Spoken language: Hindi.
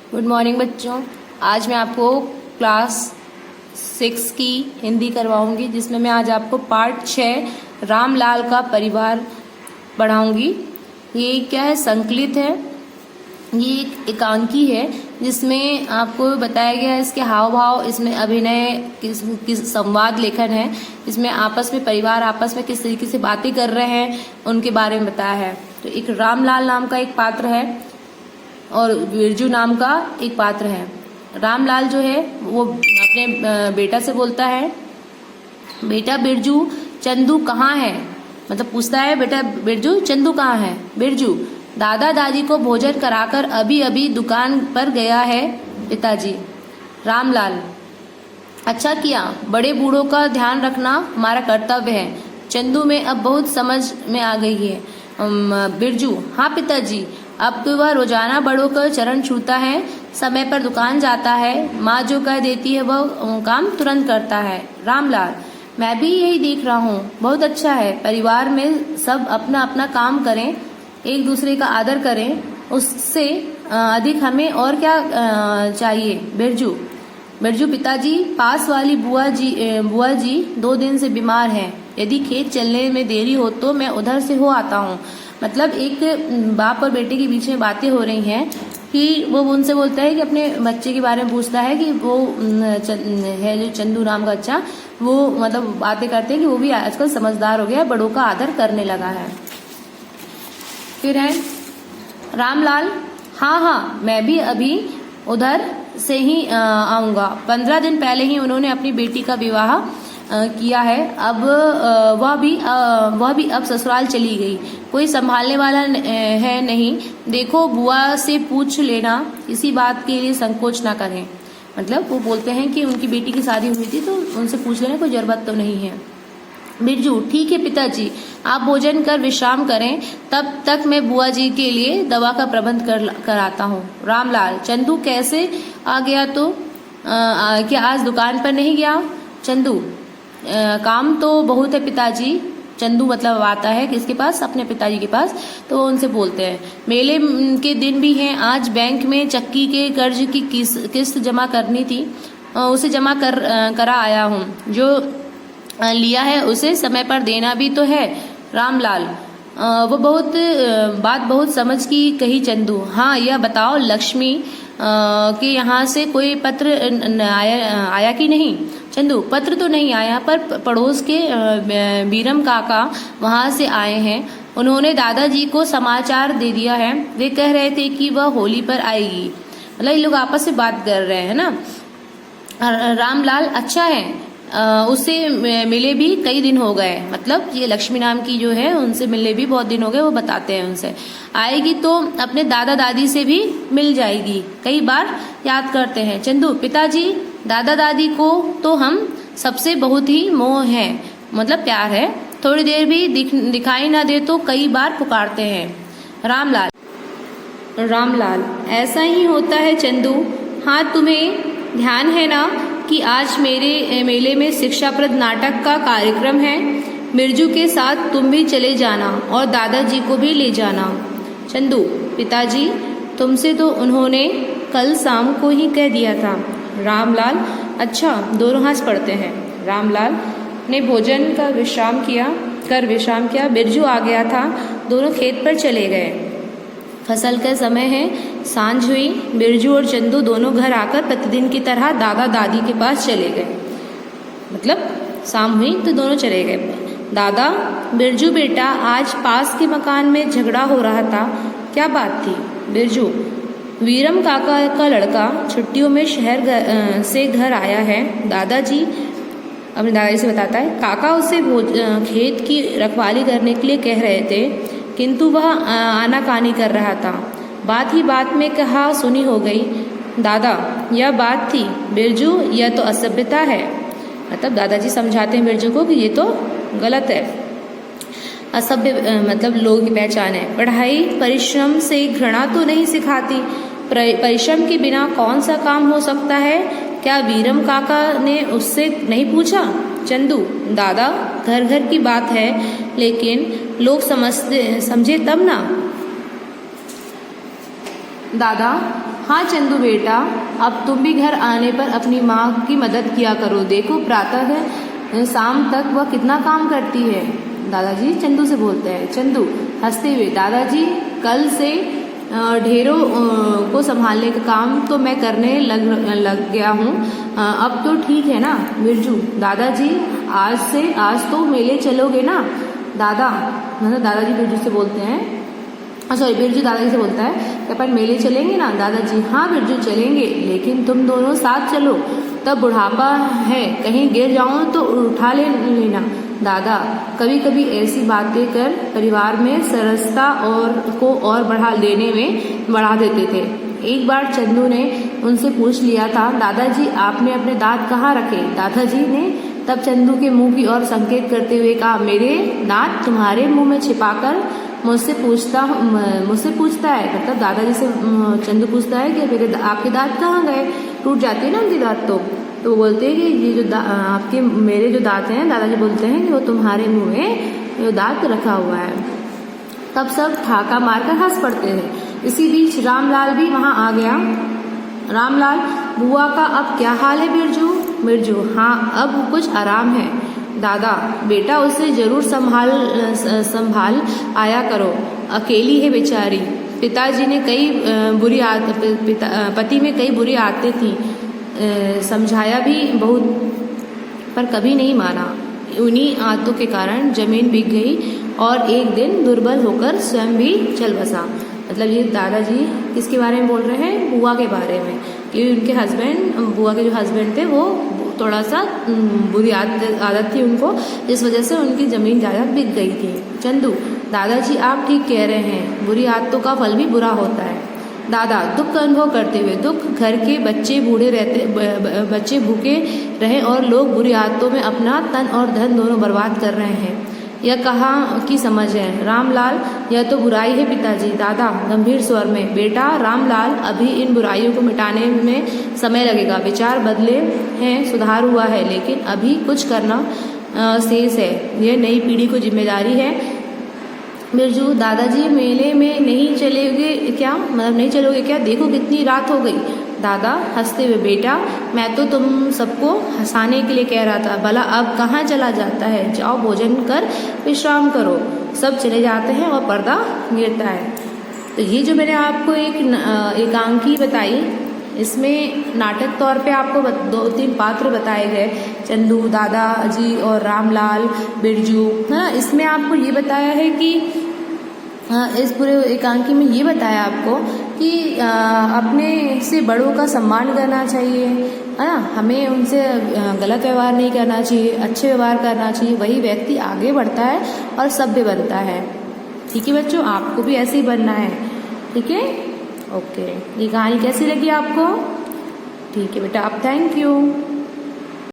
गुड मॉर्निंग बच्चों। आज मैं आपको क्लास 6 की हिंदी करवाऊंगी, जिसमें मैं आज आपको पार्ट 6 रामलाल का परिवार पढ़ाऊंगी। ये क्या है, संकलित है, ये एक एकांकी है जिसमें आपको बताया गया है इसके हाव भाव, इसमें अभिनय, किस संवाद लेखन है, इसमें आपस में परिवार आपस में किस तरीके से बातें कर रहे हैं उनके बारे में बताया है। तो एक रामलाल नाम का एक पात्र है और बिरजू नाम का एक पात्र है। रामलाल जो है वो अपने बेटा से बोलता है, बेटा बिरजू चंदू कहाँ है, मतलब पूछता है बेटा बिरजू चंदू कहाँ है। बिरजू दादा दादी को भोजन कराकर अभी अभी दुकान पर गया है पिताजी। रामलाल अच्छा किया, बड़े बूढ़ों का ध्यान रखना हमारा कर्तव्य है। चंदू में अब बहुत समझ में आ गई है। बिरजू हाँ पिताजी, अब तो वह रोजाना बड़ों का चरण छूता है, समय पर दुकान जाता है, माँ जो कह देती है वह काम तुरंत करता है। रामलाल मैं भी यही देख रहा हूँ, बहुत अच्छा है। परिवार में सब अपना अपना काम करें, एक दूसरे का आदर करें, उससे अधिक हमें और क्या चाहिए। बिरजू पिताजी पास वाली बुआ जी 2 दिन से बीमार हैं, यदि खेत चलने में देरी हो तो मैं उधर से हो आता हूँ। मतलब एक बाप और बेटे के बीच में बातें हो रही हैं कि वो उनसे बोलता है कि अपने बच्चे के बारे में पूछता है कि वो है जो चंदू नाम का बच्चा, वो मतलब बातें करते हैं कि वो भी आजकल समझदार हो गया, बड़ों का आदर करने लगा है। फिर है रामलाल हाँ मैं भी अभी उधर से ही आऊँगा। 15 दिन पहले ही उन्होंने अपनी बेटी का विवाह किया है, अब वह भी अब ससुराल चली गई, कोई संभालने वाला है नहीं। देखो बुआ से पूछ लेना, इसी बात के लिए संकोच ना करें। मतलब वो बोलते हैं कि उनकी बेटी की शादी हुई थी तो उनसे पूछ लेना, कोई जरूरत तो नहीं है। बिरजू ठीक है पिताजी, आप भोजन कर विश्राम करें, तब तक मैं बुआ जी के लिए दवा का प्रबंध कराता हूँ। रामलाल चंदू कैसे आ गया, तो क्या आज दुकान पर नहीं गया। चंदू काम तो बहुत है पिताजी। चंदू मतलब आता है किसके पास, अपने पिताजी के पास। तो वो उनसे बोलते हैं मेले के दिन भी हैं, आज बैंक में चक्की के कर्ज की किस्त जमा करनी थी, उसे जमा करा आया हूँ। जो लिया है उसे समय पर देना भी तो है। रामलाल वो बहुत समझ की कही चंदू। हाँ यह बताओ लक्ष्मी के यहाँ से कोई पत्र आया कि नहीं। चंदू पत्र तो नहीं आया, पर पड़ोस के बीरम काका वहाँ से आए हैं, उन्होंने दादाजी को समाचार दे दिया है, वे कह रहे थे कि वह होली पर आएगी। मतलब ये लोग आपस में बात कर रहे हैं ना। रामलाल अच्छा है, उससे मिले भी कई दिन हो गए, मतलब ये लक्ष्मी नाम की जो है उनसे मिले भी बहुत दिन हो गए, वो बताते हैं उनसे। आएगी तो अपने दादा दादी से भी मिल जाएगी, कई बार याद करते हैं। चंदू पिताजी दादा दादी को तो हम सबसे बहुत ही मोह है, मतलब प्यार है, थोड़ी देर भी दिखाई ना दे तो कई बार पुकारते हैं। रामलाल ऐसा ही होता है चंदू। हाँ तुम्हें ध्यान है ना कि आज मेरे मेले में शिक्षाप्रद नाटक का कार्यक्रम है, बिरजू के साथ तुम भी चले जाना और दादाजी को भी ले जाना। चंदू पिताजी तुमसे तो उन्होंने कल शाम को ही कह दिया था। रामलाल अच्छा, दोनों हंस पड़ते हैं। रामलाल ने भोजन का विश्राम किया, बिरजू आ गया था, दोनों खेत पर चले गए। फसल का समय है, सांझ हुई, बिरजू और चंदू दोनों घर आकर प्रतिदिन की तरह दादा दादी के पास चले गए। मतलब शाम हुई तो दोनों चले गए। दादा बिरजू बेटा आज पास के मकान में झगड़ा हो रहा था, क्या बात थी। बिरजू वीरम काका का लड़का छुट्टियों में शहर से घर आया है, दादाजी अपने दादाजी से बताता है, काका उसे खेत की रखवाली करने के लिए कह रहे थे, किंतु वह आनाकानी कर रहा था। बात ही बात में कहा सुनी हो गई। दादा यह बात थी बिरजू, यह तो असभ्यता है। मतलब दादाजी समझाते हैं बिरजू को कि ये तो गलत है, असभ्य मतलब लोगों की पहचान है। पढ़ाई परिश्रम से घृणा तो नहीं सिखाती, परिश्रम के बिना कौन सा काम हो सकता है, क्या वीरम काका ने उससे नहीं पूछा। चंदू दादा घर घर की बात है, लेकिन लोग समझे तब ना। दादा हाँ चंदू बेटा, अब तुम भी घर आने पर अपनी माँ की मदद किया करो। देखो प्रातः शाम तक वह कितना काम करती है। दादाजी चंदू से बोलते हैं। चंदू हंसते हुए, दादाजी कल से ढेरों को संभालने का काम तो मैं करने लग गया हूँ। अब तो ठीक है ना बिरजू। दादाजी आज तो मेले चलोगे ना। दादा मतलब दादाजी बिरजू से बोलते हैं, सॉरी बिरजू दादाजी से बोलता है कि अपन मेले चलेंगे ना। दादाजी हाँ बिरजू चलेंगे, लेकिन तुम दोनों साथ चलो, तब बुढ़ापा है, कहीं गिर जाऊं तो उठा लेना। दादा कभी कभी ऐसी बातें कर परिवार में सरसता और बढ़ा देते थे। एक बार चंदू ने उनसे पूछ लिया था, दादाजी आपने अपने दांत कहाँ रखे। दादाजी ने तब चंदू के मुंह की ओर संकेत करते हुए कहा, मेरे दांत तुम्हारे मुंह में छिपाकर मुझसे पूछता है। मतलब दादाजी से चंदू पूछता है कि आपके दांत कहाँ गए, टूट जाती है ना उनकी दांत। तो वो बोलते हैं कि ये जो मेरे जो दांत हैं, दादाजी बोलते हैं कि वो तुम्हारे मुंह में जो दांत रखा हुआ है। तब सब ठाका मारकर हंस पड़ते हैं। इसी बीच रामलाल भी वहां आ गया। रामलाल, बुआ का अब क्या हाल है बिरजू। हाँ अब कुछ आराम है। दादा बेटा उसे जरूर संभाल आया करो, अकेली है बेचारी। पिताजी ने पति में कई बुरी आदतें थी, समझाया भी बहुत पर कभी नहीं माना। उन्हीं आदतों के कारण जमीन बिक गई और एक दिन दुर्बल होकर स्वयं भी चल बसा। मतलब ये दादाजी किसके बारे में बोल रहे हैं, बुआ के बारे में, कि उनके बुआ के जो हस्बैंड थे वो थोड़ा सा बुरी आदत थी उनको, जिस वजह से उनकी जमीन जायदाद बिक गई थी। चंदू, दादाजी आप ठीक कह रहे हैं, बुरी आदतों का फल भी बुरा होता है। दादा दुख का अनुभव करते हुए, दुख घर के बच्चे भूखे रहे और लोग बुरी आदतों में अपना तन और धन दोनों बर्बाद कर रहे हैं, यह कहाँ की समझ है। रामलाल, यह तो बुराई है पिताजी। दादा गंभीर स्वर में, बेटा रामलाल, अभी इन बुराइयों को मिटाने में समय लगेगा। विचार बदले हैं, सुधार हुआ है, लेकिन अभी कुछ करना शेष है। यह नई पीढ़ी को जिम्मेदारी है। बिरजू, दादाजी मेले में नहीं चलोगे क्या, देखो कितनी रात हो गई। दादा हंसते हुए, बेटा मैं तो तुम सबको हंसाने के लिए कह रहा था, भला अब कहाँ चला जाता है। जाओ भोजन कर विश्राम करो। सब चले जाते हैं और पर्दा गिरता है। तो ये जो मैंने आपको एक एकांकी बताई, इसमें नाटक तौर पे आपको 2-3 पात्र बताए गए, चंदू, दादाजी और रामलाल, बिरजू, है ना। इसमें आपको ये बताया है कि इस पूरे एकांकी में ये बताया आपको कि अपने से बड़ों का सम्मान करना चाहिए, है ना। हमें उनसे गलत व्यवहार नहीं करना चाहिए, अच्छे व्यवहार करना चाहिए। वही व्यक्ति आगे बढ़ता है और सभ्य बनता है। ठीक है बच्चों, आपको भी ऐसे ही बनना है। ठीक है, ओके। ये कहानी कैसी लगी आपको? ठीक है बेटा, आप थैंक यू।